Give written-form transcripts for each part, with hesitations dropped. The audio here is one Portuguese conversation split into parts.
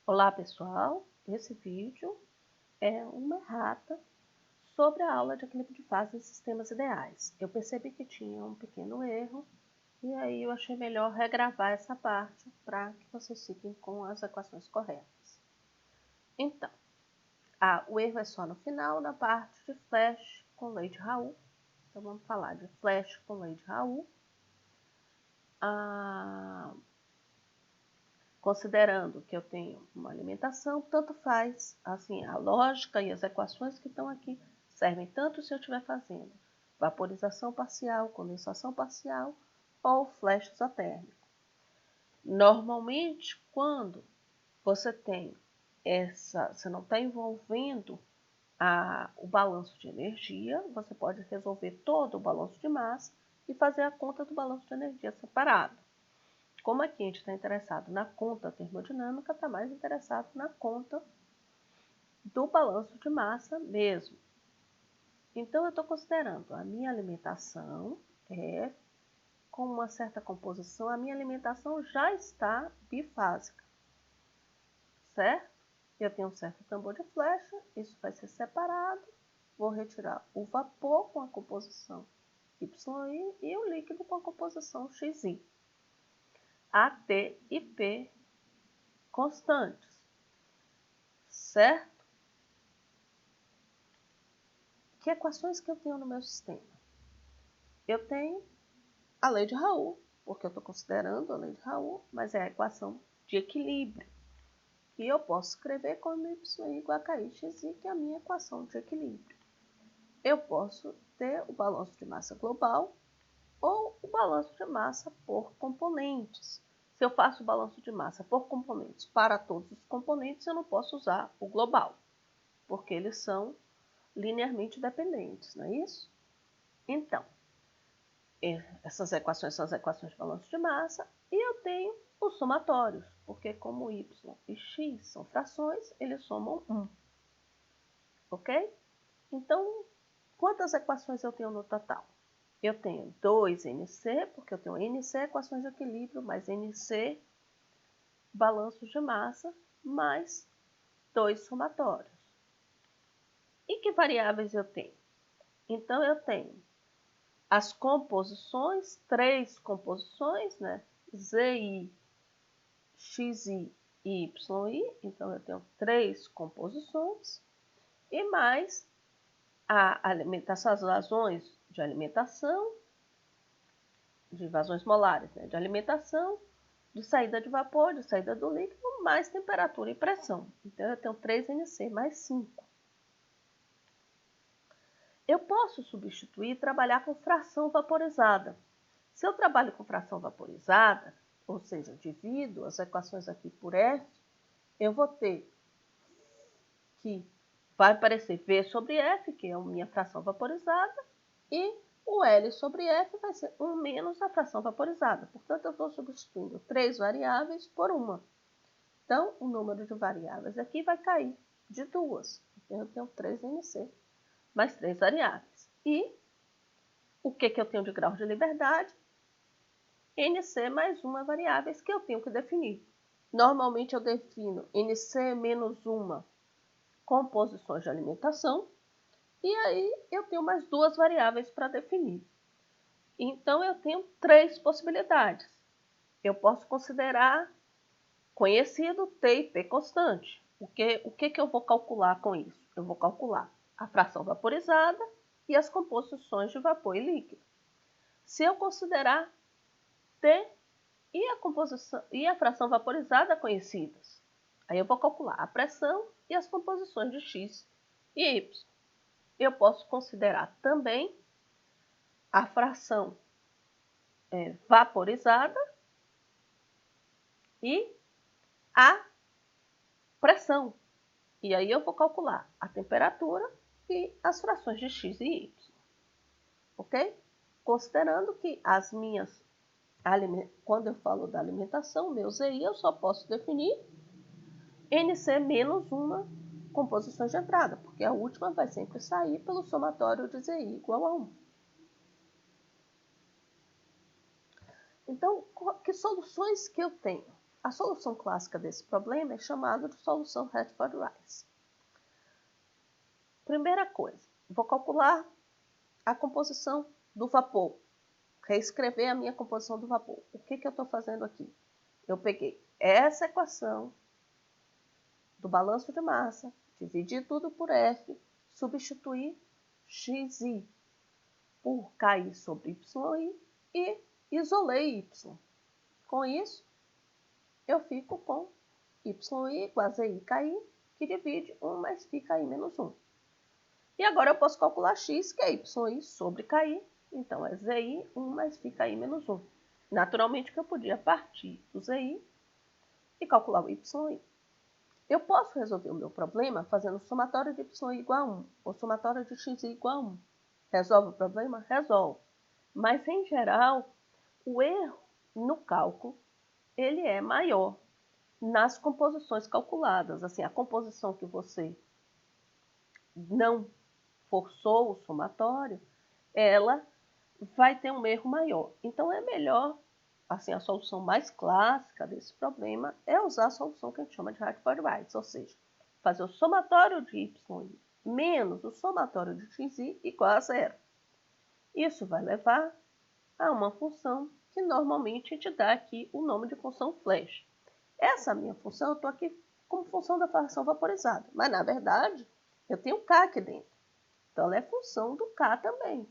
Olá pessoal, esse vídeo é uma errata sobre a aula de equilíbrio de fases e sistemas ideais. Eu percebi que tinha um pequeno erro e aí eu achei melhor regravar essa parte para que vocês fiquem com as equações corretas. Então, o erro é só no final, na parte de flash com lei de Raoult. Então vamos falar de flash com lei de Raoult. Considerando que eu tenho uma alimentação, tanto faz, assim, a lógica e as equações que estão aqui servem tanto se eu estiver fazendo vaporização parcial, condensação parcial ou flash isotérmico. Normalmente, quando você tem você não está envolvendo o balanço de energia, você pode resolver todo o balanço de massa e fazer a conta do balanço de energia separado. Como aqui a gente está interessado na conta termodinâmica, está mais interessado na conta do balanço de massa mesmo. Então, eu estou considerando a minha alimentação com uma certa composição, a minha alimentação já está bifásica, certo? Eu tenho um certo tambor de flecha, isso vai ser separado, vou retirar o vapor com a composição YI e o líquido com a composição XI. A, T e P constantes, certo? Que equações que eu tenho no meu sistema? Eu tenho a lei de Raoult, porque eu estou considerando a lei de Raoult, mas é a equação de equilíbrio. E eu posso escrever como y igual a KIXI, que é a minha equação de equilíbrio. Eu posso ter o balanço de massa global ou o balanço de massa por componentes. Se eu faço o balanço de massa por componentes para todos os componentes, eu não posso usar o global, porque eles são linearmente dependentes, não é isso? Então, essas equações são as equações de balanço de massa e eu tenho os somatórios, porque como y e x são frações, eles somam 1. Ok? Então, quantas equações eu tenho no total? Eu tenho 2NC, porque eu tenho NC equações de equilíbrio, mais NC balanços de massa, mais 2 somatórios. E que variáveis eu tenho? Então, eu tenho as composições, 3 composições, né? ZI, XI e YI. Então, eu tenho 3 composições. E mais essas vazões de alimentação, de vazões molares, né? De alimentação, de saída de vapor, de saída do líquido, mais temperatura e pressão. Então, eu tenho 3NC mais 5. Eu posso substituir e trabalhar com fração vaporizada. Se eu trabalho com fração vaporizada, ou seja, divido as equações aqui por F, eu vou ter que vai aparecer V sobre F, que é a minha fração vaporizada, e o L sobre F vai ser 1 menos a fração vaporizada. Portanto, eu estou substituindo 3 variáveis por uma. Então, o número de variáveis aqui vai cair de 2. Então, eu tenho 3NC mais 3 variáveis. E o que eu tenho de grau de liberdade? NC mais uma variáveis que eu tenho que definir. Normalmente eu defino NC menos uma composições de alimentação e aí eu tenho mais 2 variáveis para definir. Então eu tenho 3 possibilidades. Eu posso considerar conhecido T e P constante. O que eu vou calcular com isso? Eu vou calcular a fração vaporizada e as composições de vapor e líquido. Se eu considerar T e a fração vaporizada conhecidas, aí eu vou calcular a pressão e as composições de X e Y. Eu posso considerar também a fração vaporizada e a pressão. E aí eu vou calcular a temperatura e as frações de X e Y. Ok? Considerando que quando eu falo da alimentação, meu ZI, eu só posso definir NC menos uma composições de entrada, porque a última vai sempre sair pelo somatório de ZI igual a 1. Então, que soluções que eu tenho? A solução clássica desse problema é chamada de solução Rutherford-Rice. Primeira coisa, vou calcular a composição do vapor. Reescrever a minha composição do vapor. O que eu estou fazendo aqui? Eu peguei essa equação do balanço de massa, dividi tudo por F, substituir XI por KI sobre YI e isolei Y. Com isso, eu fico com YI igual a ZI KI, que divide 1 mais φ KI menos 1. E agora eu posso calcular X, que é YI sobre KI, então é ZI 1 mais φ KI menos 1. Naturalmente que eu podia partir do ZI e calcular o YI. Eu posso resolver o meu problema fazendo somatório de YI igual a 1 ou somatório de XI igual a 1. Resolve o problema? Resolve. Mas, em geral, o erro no cálculo ele é maior nas composições calculadas. Assim, a composição que você não forçou o somatório, ela vai ter um erro maior. Então, é melhor, assim, a solução mais clássica desse problema é usar a solução que a gente chama de Rutherford-Rice, ou seja, fazer o somatório de YI menos o somatório de XI igual a zero. Isso vai levar a uma função que normalmente a gente dá aqui o nome de função flash. Essa minha função, eu estou aqui como função da fração vaporizada, mas na verdade eu tenho K aqui dentro. Então ela é função do K também.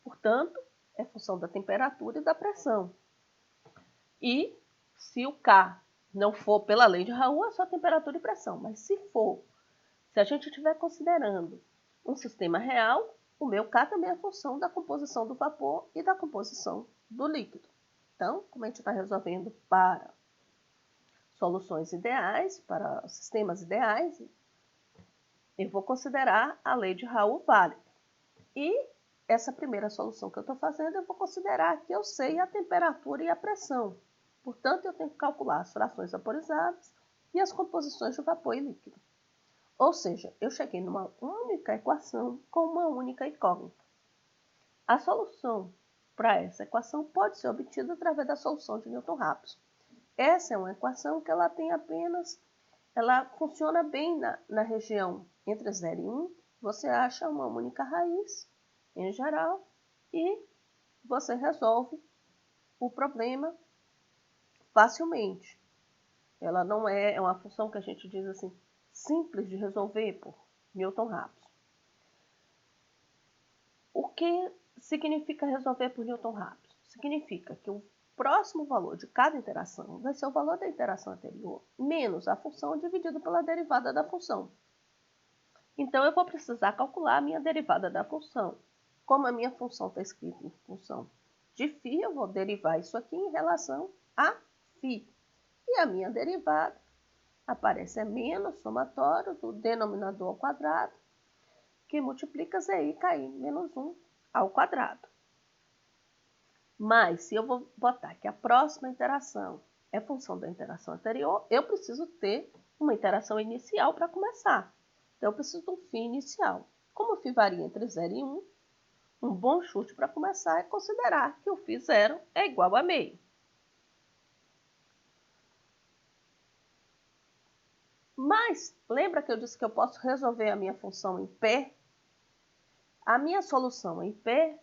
Portanto, é função da temperatura e da pressão. E se o K não for pela lei de Raoult, é só temperatura e pressão. Mas se for, se a gente estiver considerando um sistema real, o meu K também é função da composição do vapor e da composição do líquido. Então, como a gente está resolvendo para soluções ideais, para sistemas ideais, eu vou considerar a lei de Raoult válida. E essa primeira solução que eu estou fazendo, eu vou considerar que eu sei a temperatura e a pressão. Portanto, eu tenho que calcular as frações vaporizadas e as composições de vapor e líquido. Ou seja, eu cheguei numa única equação com uma única incógnita. A solução para essa equação pode ser obtida através da solução de Newton-Raphson. Essa é uma equação que ela tem apenas, ela funciona bem na região entre 0 e 1. Você acha uma única raiz, em geral, e você resolve o problema facilmente. Ela não é uma função que a gente diz assim, simples de resolver por Newton-Raphson. O que significa resolver por Newton-Raphson? Significa que o próximo valor de cada interação vai ser o valor da interação anterior menos a função dividido pela derivada da função. Então, eu vou precisar calcular a minha derivada da função. Como a minha função está escrita em função de φ, eu vou derivar isso aqui em relação a φ. E a minha derivada aparece é menos somatório do denominador ao quadrado, que multiplica ZI KI menos 1 ao quadrado. Mas, se eu vou botar que a próxima interação é função da interação anterior, eu preciso ter uma interação inicial para começar. Então, eu preciso de um φ inicial. Como o φ varia entre 0 e 1, um bom chute para começar é considerar que o φ zero é igual a meio. Mas, lembra que eu disse que eu posso resolver a minha função em P? A minha solução em P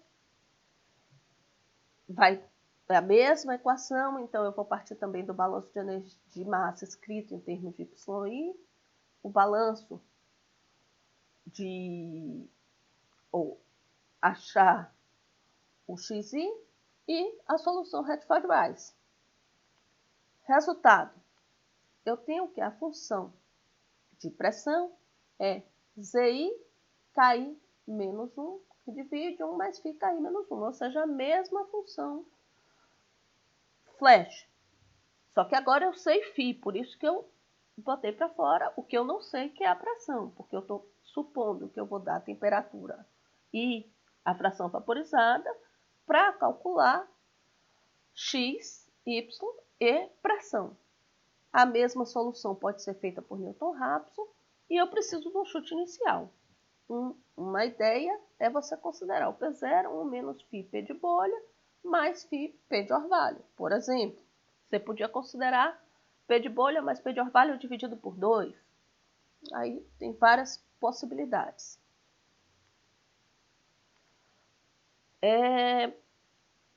vai é a mesma equação, então eu vou partir também do balanço de energia de massa escrito em termos de YI, o balanço ou achar o XI e a solução Rutherford-Rice. Resultado, eu tenho que a função de pressão é ZI KI menos 1, que divide 1 mais φ KI menos 1, ou seja, a mesma função flash. Só que agora eu sei φ, por isso que eu botei para fora o que eu não sei, que é a pressão, porque eu estou supondo que eu vou dar a temperatura e a fração vaporizada para calcular x, y e pressão. A mesma solução pode ser feita por Newton-Raphson e eu preciso de um chute inicial. Uma ideia é você considerar o P0 1 menos φ P de bolha mais φ P de orvalho, por exemplo. Você podia considerar P de bolha mais P de orvalho dividido por 2. Aí tem várias possibilidades.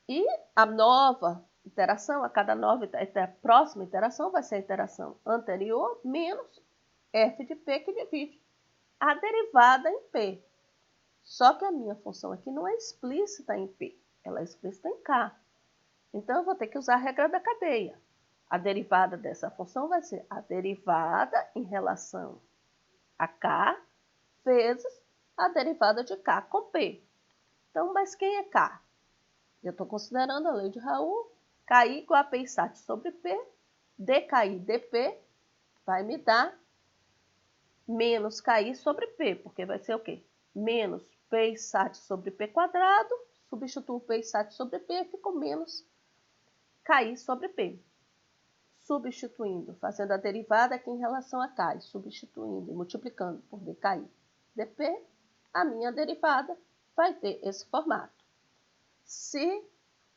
E a nova iteração, a cada próxima iteração vai ser a iteração anterior menos f de p que divide a derivada em p. Só que a minha função aqui não é explícita em p, ela é explícita em k. Então, eu vou ter que usar a regra da cadeia. A derivada dessa função vai ser a derivada em relação a k vezes a derivada de k com p. Então, mas quem é k? Eu estou considerando a lei de Raoult, K igual a P sat sobre P, dKi dP vai me dar menos Ki sobre P, porque vai ser o quê? Menos P sat sobre P quadrado, substituo P sat sobre P, ficou menos Ki sobre P. Substituindo, fazendo a derivada aqui em relação a K, substituindo e multiplicando por dKi dP, a minha derivada vai ter esse formato. Se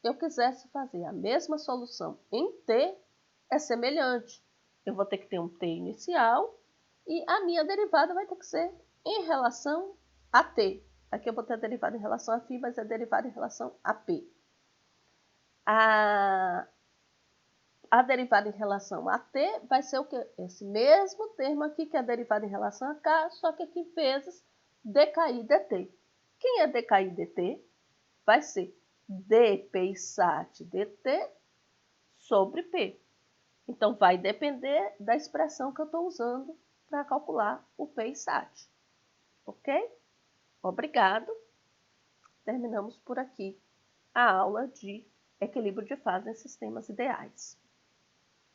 eu quisesse fazer a mesma solução em t, é semelhante. Eu vou ter que ter um t inicial e a minha derivada vai ter que ser em relação a t. Aqui eu vou ter a derivada em relação a φ, mas a derivada em relação a p. A derivada em relação a t vai ser o quê? Esse mesmo termo aqui, que é a derivada em relação a k, só que aqui vezes dKi dt. Quem é dKi dt? Vai ser dP sat dt sobre P. Então, vai depender da expressão que eu estou usando para calcular o P sat. Ok? Obrigado. Terminamos por aqui a aula de equilíbrio de fase em sistemas ideais.